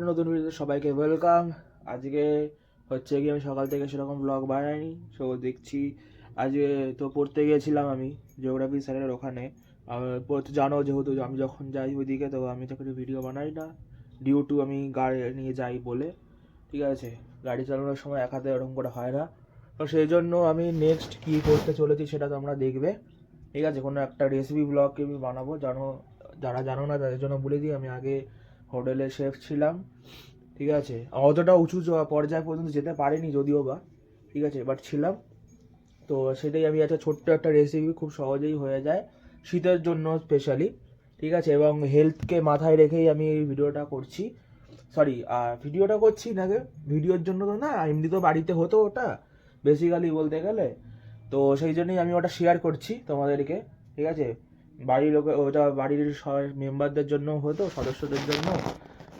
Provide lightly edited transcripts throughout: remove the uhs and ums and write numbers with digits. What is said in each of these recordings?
নতুন ভিডিওতে সবাইকে ওয়েলকাম। আজকে হচ্ছে কি আমি সকাল থেকে সেরকম ব্লগ বানাইনি, সো দেখছি আজকে তো পড়তে গিয়েছিলাম আমি জিওগ্রাফি স্যারের ওখানে। পড়তে জানো যেহেতু আমি যখন যাই ওইদিকে তো আমি তখন ভিডিও বানাই না, ডিউ টু আমি গাড়ি নিয়ে যাই বলে। ঠিক আছে, গাড়ি চালানোর সময় এক হাতে ওরকম করে হয় না, তো সেই জন্য আমি নেক্সট কী করতে চলেছি সেটা তোমরা দেখবে। ঠিক আছে, কোনো একটা রেসিপি ব্লগ আমি বানাবো। যারা জানো না তাদের জন্য বলে দিই, আমি আগে হোটেলে শেফ ছিলাম। ঠিক আছে, অতটা উঁচু পর্যায় পর্যন্ত যেতে পারিনি যদিও বা, ঠিক আছে, বাট ছিলাম। তো সেটাই আমি একটা ছোট্ট একটা রেসিপি খুব সহজেই হয়ে যায় শীতের জন্য স্পেশালি। ঠিক আছে, এবং হেলথকে মাথায় রেখেই আমি এই ভিডিওটা করছি। ভিডিওটা করছি না, ভিডিওর জন্য তো না, এমনি তো বাড়িতে হতো ওটা বেসিক্যালি বলতে গেলে। তো সেই জন্যই আমি ওটা শেয়ার করছি তোমাদেরকে। ঠিক আছে, ওটা বাড়ির সবাই মেম্বারদের জন্য হতো, সদস্যদের জন্য।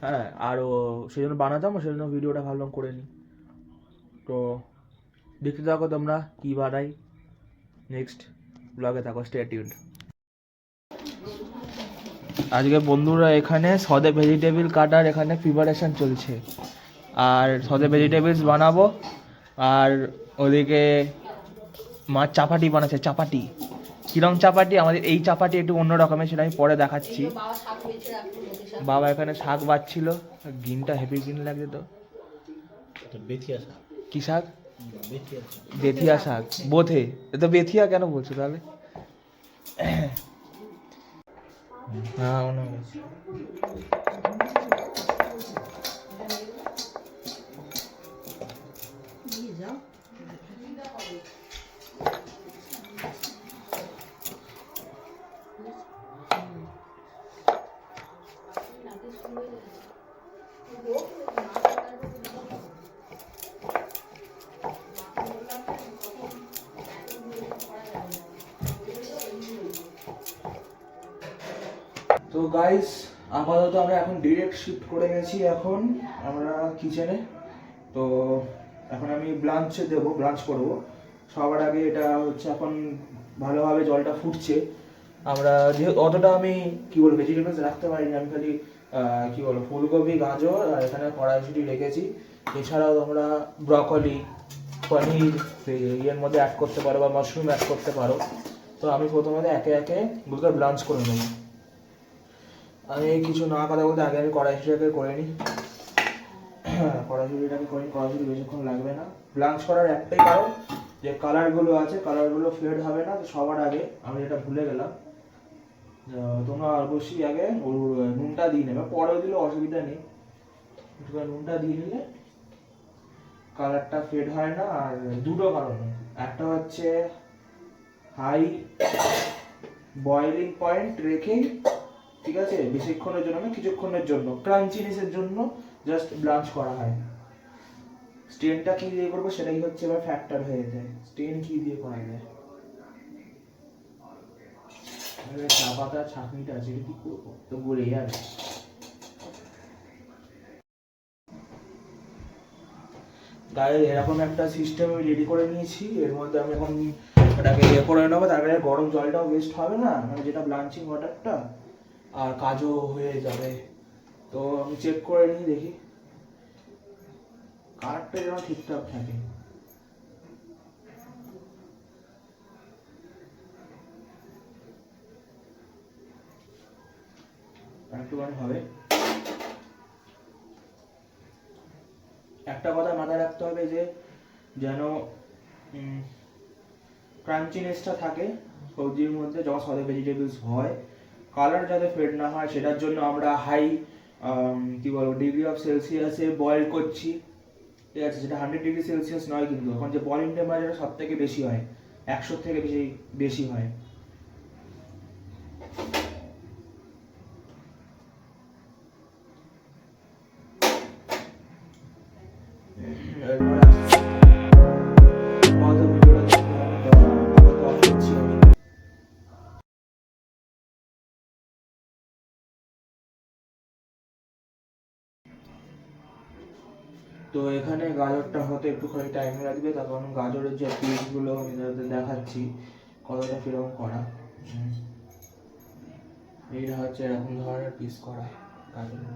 হ্যাঁ, আরও সেই জন্য বানাতাম, সেই জন্য ভিডিওটা ভাবলাম করে নিই। তো দেখতে থাকো তোমরা কী বানাই, নেক্সট ব্লগে থাকো, স্টে টিউনড। আজকে বন্ধুরা এখানে সদে ভেজিটেবল কাটার এখানে প্রিপারেশন চলছে, আর সদে ভেজিটেবলস বানাবো। আর ওদিকে মাছ চাপাটি বানাচ্ছে। চাপাটি কিরম চাপাটি, আমাদের এই চাপাটি একটু অন্য রকমের, সেটা আমি পরে দেখাচ্ছি। বাবা এখানে শাক বাচ্ছিল, গ্রিনটা হেভি গ্রিন লাগছে। তো কি শাক? বেথিয়া শাক। বোথে তো বেথিয়া কেন বলছো তাহলে? হ্যাঁ, মনে হয়েছে। তো গাইস, আপাতত আমরা এখন ডিরেক্ট শিফট করে গেছি এখন আমরা কিচেনে। তো এখন আমি ব্লাঞ্চ করবো সবার আগে। এটা হচ্ছে এখন ভালোভাবে জলটা ফুটছে। আমরা যেহেতু অতটা আমি ভেজিটেবলস রাখতে পারিনি, আমি খালি ফুলকপি, গাজর আর এখানে কড়াইশুঁটি রেখেছি। এছাড়াও আমরা ব্রকলি, পনির এর মধ্যে অ্যাড করতে পারো বা মাশরুম অ্যাড করতে পারো। তো আমি প্রথমে একে একে গুলোকে ব্লাঞ্চ করে নেবো। আমি কিছু না কথা বলতে আগে আমি কড়াইশুঁটিটাকে করে নিই। কড়াইশুঁটি বেশিক্ষণ লাগবে না। ব্লাঞ্চ করার একটাই কারণ, যে কালারগুলো আছে কালারগুলো ফেড হবে না। তো সবার আগে আমি যেটা ভুলে গেলাম, তোমরা অবশ্যই আগে নুনটা দিয়ে নেবে, পরেও দিলে অসুবিধা নেই। নুনটা দিয়ে নিলে কালারটা ফেড হয় না। আর দুটো কারণে, একটা হচ্ছে হাই বয়েলিং পয়েন্ট রেখেই, ঠিক আছে, বেশিক্ষণের জন্য না, কিছুক্ষণের জন্য ক্রাঞ্চিনেসের জন্য জাস্ট ব্লাঞ্চ করা হয়। স্টেনটা কি দিয়ে করবো সেটাই হচ্ছে এবার ফ্যাক্টর হয়ে যায়, স্টেন কি দিয়ে করা যায়। চা পাতা ছাঁকনিটা আছে, কি করবো, তো গড়ে যাবে। গায়ে এরকম একটা সিস্টেম আমি রেডি করে নিয়েছি। এর মধ্যে আমি এখন এটাকে করে নেবো, তারপরে গরম জলটাও ওয়েস্ট হবে না, মানে যেটা ব্লাঞ্চিং ওয়াটারটা, আর কাজও হয়ে যাবে। তো আমি চেক করে নিই, দেখি কালারটা যেন ঠিকঠাক থাকে। একটুখানি হবে। একটা কথা মাথায় রাখতে হবে, যে যেন ক্রাঞ্চিনেসটা থাকে সবজির মধ্যে যখন সদে ভেজিটেবলস হয়। কালার যাতে ফেড না হয় সেটার জন্য আমরা হাই ডিগ্রি অফ সেলসিয়াসে বয়েল করছি। ঠিক আছে, সেটা 100 ডিগ্রি সেলসিয়াস নয়, কিন্তু এখন যে বয়েলিং টেম্পারেচার সব থেকে বেশি হয়, 100 থেকে বেশি হয়। তো এখানে গাজরটা হতে একটুখানি টাইম লাগবে, তার কারণ গাজরের যে পিসগুলো আমি দেখাচ্ছি কতটা কিরকম করা। এইটা হচ্ছে এরকম ধরনের পিস করা গাজরের।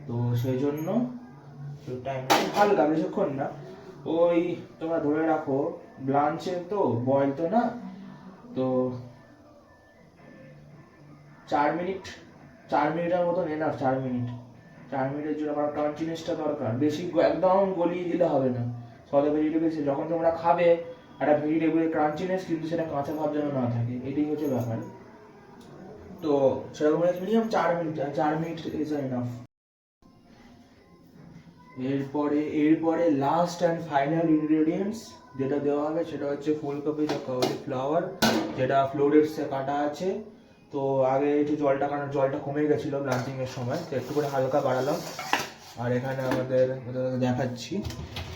তো সেই জন্য টাইম হালকা, বেশিক্ষণ না, ওই তোমরা ধরে রাখো ব্লাঞ্চের তো বয়েল তো না, তো 4 মিনিটের মতন এনাফ। 4 মিনিটের জন্য আমার ক্রাঞ্চিনেসটা দরকার, বেশি একদম গলিয়ে দিলে হবে না। সব ভেজিটেবল যখন তোমরা খাবে একটা ভেজিটেবলের ক্রাঞ্চিনেস, কিন্তু সেটা কাঁচা ভাব যেন না থাকে, এটাই হচ্ছে ব্যাপার। তো সেরকম মিনিমাম 4 মিনিট ইজ এনাফ। এরপরে লাস্ট অ্যান্ড ফাইনাল ইনগ্রেডিয়েন্টস যেটা দেওয়া হবে সেটা হচ্ছে ফুলকপি বা কলিফ্লাওয়ার, যেটা ফ্লোরেটসে কাটা আছে। তো আগে একটু জলটা কমে গেছিলো ব্লাঞ্চিংয়ের সময়, তো একটু করে হালকা বাড়ালাম। আর এখানে আমাদের দেখাচ্ছি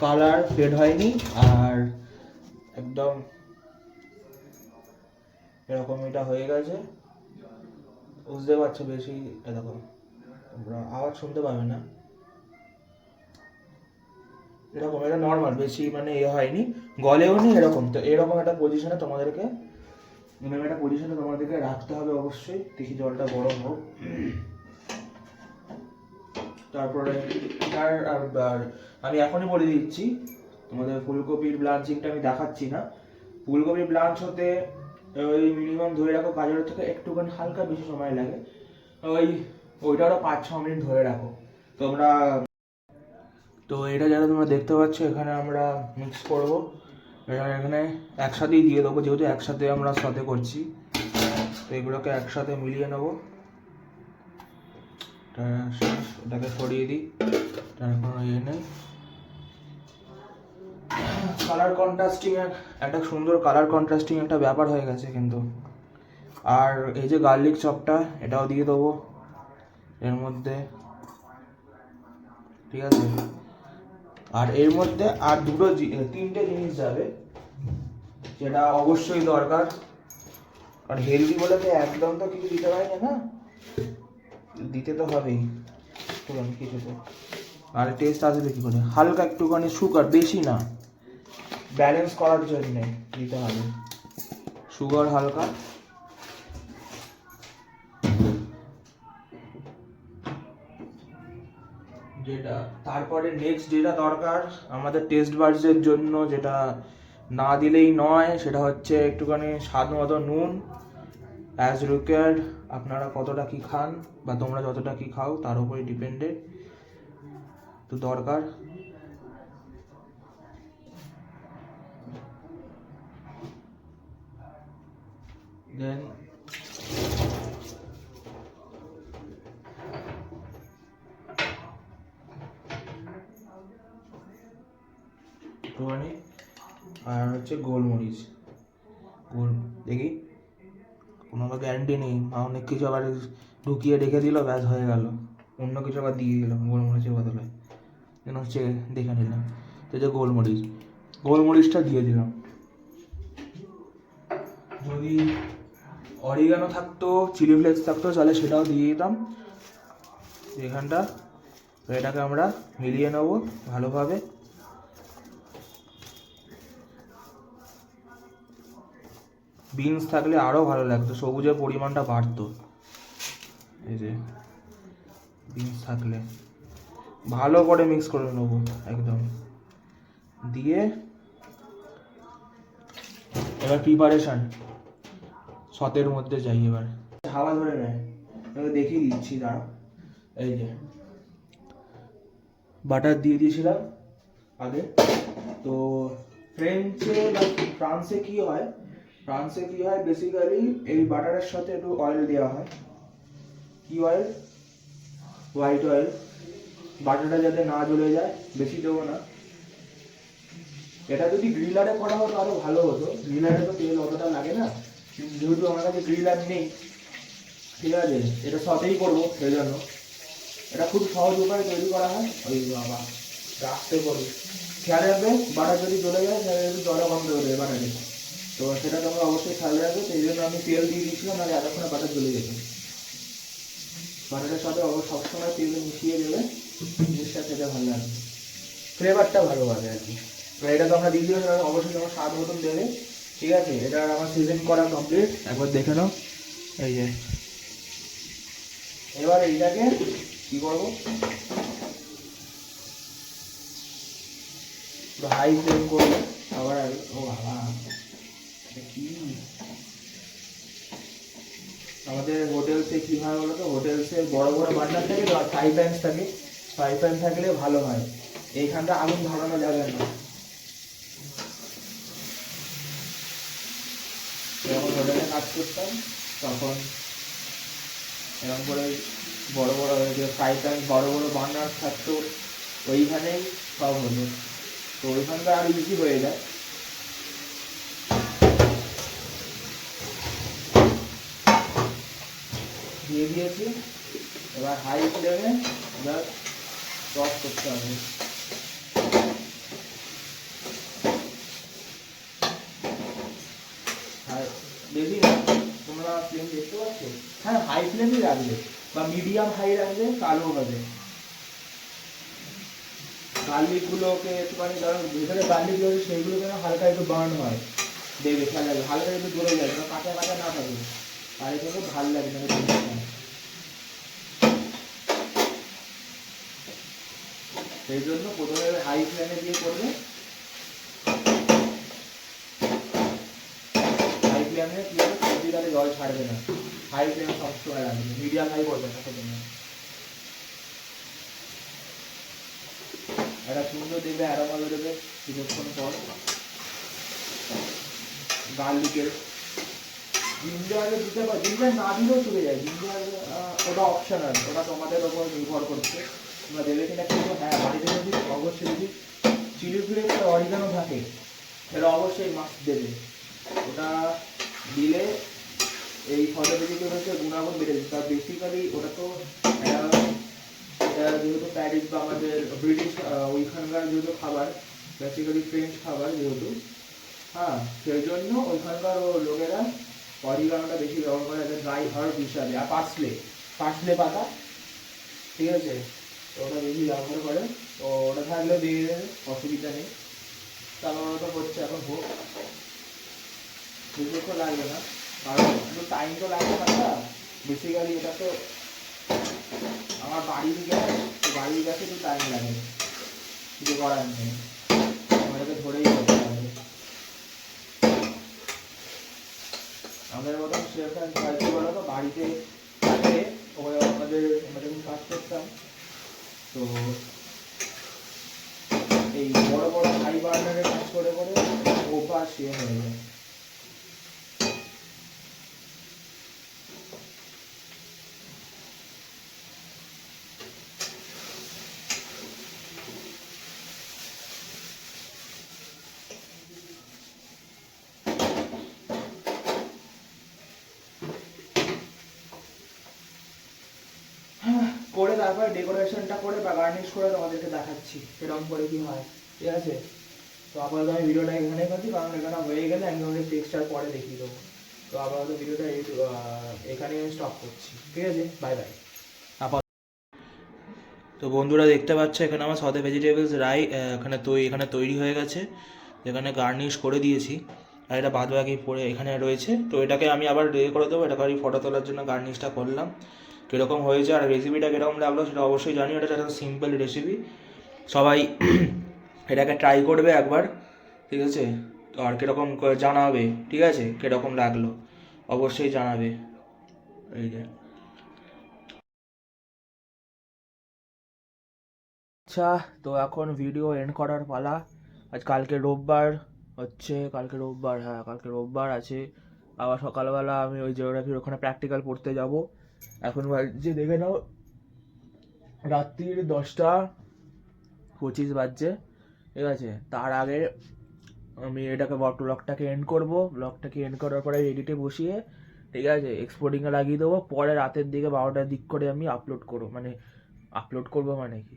কালার ফেড হয়নি, আর একদম এরকম এটা হয়ে গেছে, বুঝতে পারছো। বেশি এরকম তোমরা আওয়াজ শুনতে পাবে না, এরকম এটা নর্মাল, বেশি মানে এ হয়নি, গলেও নি এরকম। তো এরকম একটা পজিশনে তোমাদেরকে রাখতে হবে অবশ্যই। দেখি জলটা গরম হোক। তারপরে আর আমি এখনই বলে দিচ্ছি, তোমাদের ফুলকপির ব্লাঞ্চিংটা আমি দেখাচ্ছি না। ফুলকপির ব্লাঞ্চ হতে ওই মিনিমাম ধরে রাখো গাজরের থেকে একটুখানি হালকা বেশি সময় লাগে, ওইটারও 5-6 মিনিট ধরে রাখো তোমরা। তো এটা যারা তোমরা দেখতে পাচ্ছ, এখানে আমরা মিক্স করবো, এখানে একসাথেই দিয়ে দেবো, যেহেতু একসাথে আমরা সাথে করছি। তো এগুলোকে একসাথে মিলিয়ে নেবো। এটাকে সরিয়ে দিই, তার কোনো ইয়ে নেই। কালার কন্ট্রাস্টিং, একটা সুন্দর কালার কন্ট্রাস্টিং একটা ব্যাপার হয়ে গেছে কিন্তু। আর এই যে গার্লিক চপটা, এটাও দিয়ে দেবো এর মধ্যে, ঠিক আছে। আর এর মধ্যে আর তিনটে জিনিস যাবে, যেটা অবশ্যই দরকার, কারণ হেলদি বলে তো একদম তো কিছু দিতে পারি না, দিতে তো হবেই একটুখানি কিছুতে। আর টেস্ট আসবে কি করে, হালকা একটুখানি সুগার, বেশি না, ব্যালেন্স করার জন্য দিতে হবে সুগার হালকা। যেটা তারপরে নেক্সট যেটা দরকার আমাদের টেস্ট বাডসের জন্য, যেটা না দিলেই নয়, সেটা হচ্ছে একটুখানি স্বাদ মতো নুন, অ্যাজ রিকোয়ার্ড। আপনারা কতটা কি খান বা তোমরা যতটা কি খাও তার উপরে ডিপেন্ডেড, তো দরকার। দেন একটুখানি আর হচ্ছে গোলমরিচ, দেখি কোনো গ্যারান্টি নেই, অনেক কিছু আবার ঢুকিয়ে রেখে দিল, ব্যাস হয়ে গেল, অন্য কিছু আবার দিয়ে দিলাম গোলমরিচের বদলে, যেন হচ্ছে দেখে নিলাম। তো যে গোলমরিচটা দিয়ে দিলাম। যদি অরিগানো থাকতো, চিলি ফ্লেক্স থাকতো, তাহলে সেটাও দিয়ে দিতাম এখানটা। তো এটাকে আমরা মিলিয়ে নেবো ভালোভাবে। বিনস থাকলে আরও ভালো লাগতো, সবুজের পরিমাণটা বাড়তো। এই যে বিনস থাকলে ভালো করে মিক্স করে নেবো একদম, দিয়ে এবার প্রিপারেশন সতের মধ্যে যাই। এবার হাওয়া ধরে নেয়, দেখিয়ে দিচ্ছি, দাঁড়া। এই যে বাটার দিয়ে দিয়েছিলাম আগে। তো ফ্রান্সে কি হয় বেসিক্যালি এই বাটারের সাথে একটু অয়েল দেওয়া হয়। কি অয়েল? White oil. বাটারটা যাতে না জ্বলে যায়, বেশি দেবো না। এটা যদি গ্রিলারে করা হতো আরো ভালো হতো, গ্রিলারে তো তেল অতটা লাগে না, যেহেতু আমার কাছে গ্রিলার নেই, ঠিক আছে, এটা সাথেই করবো, সেই জন্য এটা খুব সহজ উপায়ে তৈরি করা হয়। ওই বাবা রাখতে করবো, খেয়াল রাখবে বাটার যদি জ্বলে যায় তাহলে একটু জলে বন্ধ করে দেবে বাটারে। তো সেটা তোমরা অবশ্যই খেয়াল রাখবে, সেই জন্য আমি তেল দিয়ে দিচ্ছিলাম, নাহলে এতক্ষণে বাটার জ্বলে যেত। বাটারের সাথে সবসময় তেল মিশিয়ে দেবে, জিনিসটা খেতে ভালো লাগবে, ফ্লেভারটা ভালো হবে আর কি। এটা তো আমরা দিয়ে দিলাম, অবশ্যই তোমার স্বাদ মতন দেবে, ঠিক আছে। এটা আমার সিজন করা কমপ্লিট, একবার দেখে নাও। এই যে এবার এইটাকে কি করবো, হাই ফ্লেম করবো সবার আগে। ও বাবা, কি আমাদের হোটেলসে কি হয় বলো তো, হোটেলসে বড় বড় বার্নার থাকে তো, ফ্রাই প্যান থাকে, ফ্রাই প্যান থাকলে ভালো হয়। এইখানটা আগুন ধরানো যাবে না। যখন হোটেলে কাজ করতাম তখন এরকম করে বড় বড় যে ফ্রাই প্যান বড় বড় বার্নার থাকতো, ওইখানেই সব হতো। তো ওইখানটা আর ইজি হয়ে যায়। দিয়ে দিয়েছি, এবার হাই ফ্লেমে এবার টস করতে হবে। বেশি না, তোমরা ফ্লেম দেখতে পাচ্ছ? হ্যাঁ, হাই ফ্লেমই রাখবে বা মিডিয়াম হাই রাখবে, কালো হবে। গার্লিকগুলোকে একটুখানি, কারণ ভেতরে গার্লিক রয়েছে সেইগুলো যেন হালকা একটু বার্ন হয়, দেখবে খেয়াল লাগবে, হালকা একটু দূরে যায়, কাঁচা কাঁচা না থাকে, তাহলে কিন্তু ভালো লাগে না জিনিসটা। সেই জন্য প্রথমে হাই ফ্লেমে দিয়ে করবে, হাই ফ্লেমে কি হবে, সবজি তাহলে জল ছাড়বে না। হাই ফ্লেমে সবসময় রাখবে, মিডিয়াম হাই করবে না প্রথমে। একটা সুন্দর দেখবে অ্যারোমা বেরোবে কিছুক্ষণ পর গার্লিকের। জিঞ্জার দিতে পারো, জিঞ্জার না দিলেও চলে যায়, জিঞ্জার ওটা অপশনাল, ওটা তোমাদের ওপর নির্ভর করছে তোমরা দেবে কিনা। কিন্তু হ্যাঁ, বাড়িতে যদি অবশ্যই যদি চিলি ফ্লেক্স আর অরিগানো থাকে সেটা অবশ্যই মাস্ট দেবে। ওটা দিলে এই ফটোটিকে হচ্ছে গুণাগুণ বেড়ে যাবে। তার বেসিক্যালি ওটা তো এটা যেহেতু প্যারিস বা আমাদের ব্রিটিশ ওইখানকার যেহেতু খাবার, বেসিক্যালি ফ্রেঞ্চ খাবার যেহেতু, হ্যাঁ, সেই জন্য ওইখানকার লোকেরা অরিগানোটা বেশি ব্যবহার করে ড্রাই হার্ব হিসাবে। আর পার্সলে পাতা, ঠিক আছে, তো ওটা বেশি ব্যবহার করে। তো ওটা থাকলে দিয়ে দেবে, অসুবিধা নেই। তারপর ওটা হচ্ছে এখন হোক, বেশিক্ষণ লাগবে না, কারণ একটু টাইম তো লাগবে না। বেসিক্যালি এটা তো আমার বাড়ির গ্যাস, তো বাড়ির গ্যাসে একটু টাইম লাগে, কিছু করার নেই, আমাদেরকে ধরেই করতে হবে। আমাদের মতন সেরকম কাজ করা তো বাড়িতে থাকে, আমাদের যখন কাজ করতাম তো এই বড় বড় হাই বার্নারে কাজ করে করে অভ্যাস হয়ে যায়। করে তারপর ডেকোরেশনটা করে বা গার্নিশ করে তোমাদেরকে দেখাচ্ছি এরকম করে কি হয়, ঠিক আছে। তো আপাতত আমি ভিডিওটা এখানে করছি, কারণ এখানে হয়ে গেলে আমি তোমাদের টেক্সচার পরে দেখিয়ে দেবো। তো আপাতত ভিডিওটা এখানে স্টপ করছি, ঠিক আছে, বাই বাই। তো বন্ধুরা দেখতে পাচ্ছ এখানে আমার সাথে ভেজিটেবলস এখানে তৈরি হয়ে গেছে, এখানে গার্নিশ করে দিয়েছি, আর এটা বাদ বাকি পরে এখানে রয়েছে। তো এটাকে আমি আবার রেডি করে দেবো, এটাকে আমি ফটো তোলার জন্য গার্নিশটা করলাম। কীরকম হয়েছে আর রেসিপিটা কীরকম লাগলো সেটা অবশ্যই জানি। এটা একটা সিম্পল রেসিপি, সবাই এটাকে ট্রাই করবে একবার, ঠিক আছে। তো আর কীরকম জানাবে, ঠিক আছে, কীরকম লাগলো অবশ্যই জানাবে। এই যে, আচ্ছা, তো এখন ভিডিও এন্ড করার পালা। কালকে রোববার হ্যাঁ, কালকে রোববার আছে। আবার সকালবেলা আমি ওই জিওগ্রাফির ওখানে প্র্যাকটিক্যাল পড়তে যাব। এখন বাজছে দেখে নাও রাত্রির 10:25 বাজছে, ঠিক আছে। তার আগে আমি এটাকে ব্লগটাকে এন্ড করবো। ব্লগটাকে এন্ড করার পরে এডিটে বসিয়ে, ঠিক আছে, এক্সপোর্টিংয়ে লাগিয়ে দেবো। পরে রাতের দিকে 12টার দিক করে আমি আপলোড করবো মানে কি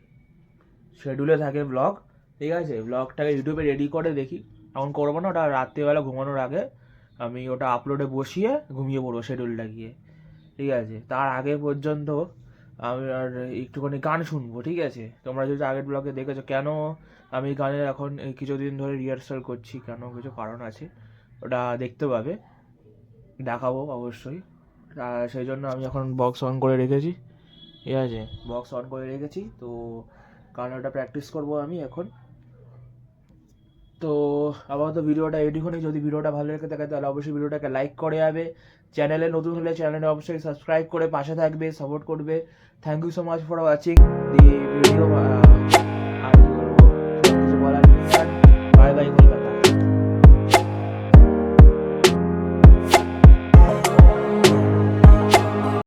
শিডিউলে থাকে ব্লগ, ঠিক আছে। ব্লগটাকে ইউটিউবে রেডি করে দেখি, এখন করবো না, ওটা রাত্রিবেলা ঘুমানোর আগে আমি ওটা আপলোডে বসিয়ে ঘুমিয়ে পড়বো শিডিউলটা গিয়ে, ঠিক আছে। তার আগে পর্যন্ত আমি আর একটুখানি গান শুনবো, ঠিক আছে। তোমরা যদি আগের ব্লগে দেখেছো কেন আমি গানের এখন এই কিছুদিন ধরে রিহার্সাল করছি, কেন কিছু কারণ আছে, ওটা দেখতে পাবে, দেখাবো অবশ্যই। সেই জন্য আমি এখন বক্স অন করে রেখেছি, ঠিক আছে, বক্স অন করে রেখেছি, তো কারণ ওটা প্র্যাকটিস করবো আমি এখন। তো আপাতত ভিডিওটা এটুকুনি। যদি ভিডিওটা ভালো লেগে থাকে তাহলে অবশ্যই ভিডিওটাকে লাইক করে যাবে, চ্যানেলে নতুন হলে চ্যানেলে অবশ্যই সাবস্ক্রাইব করে পাশে থাকবে, সাপোর্ট করবে। Thank you so much for watching the video.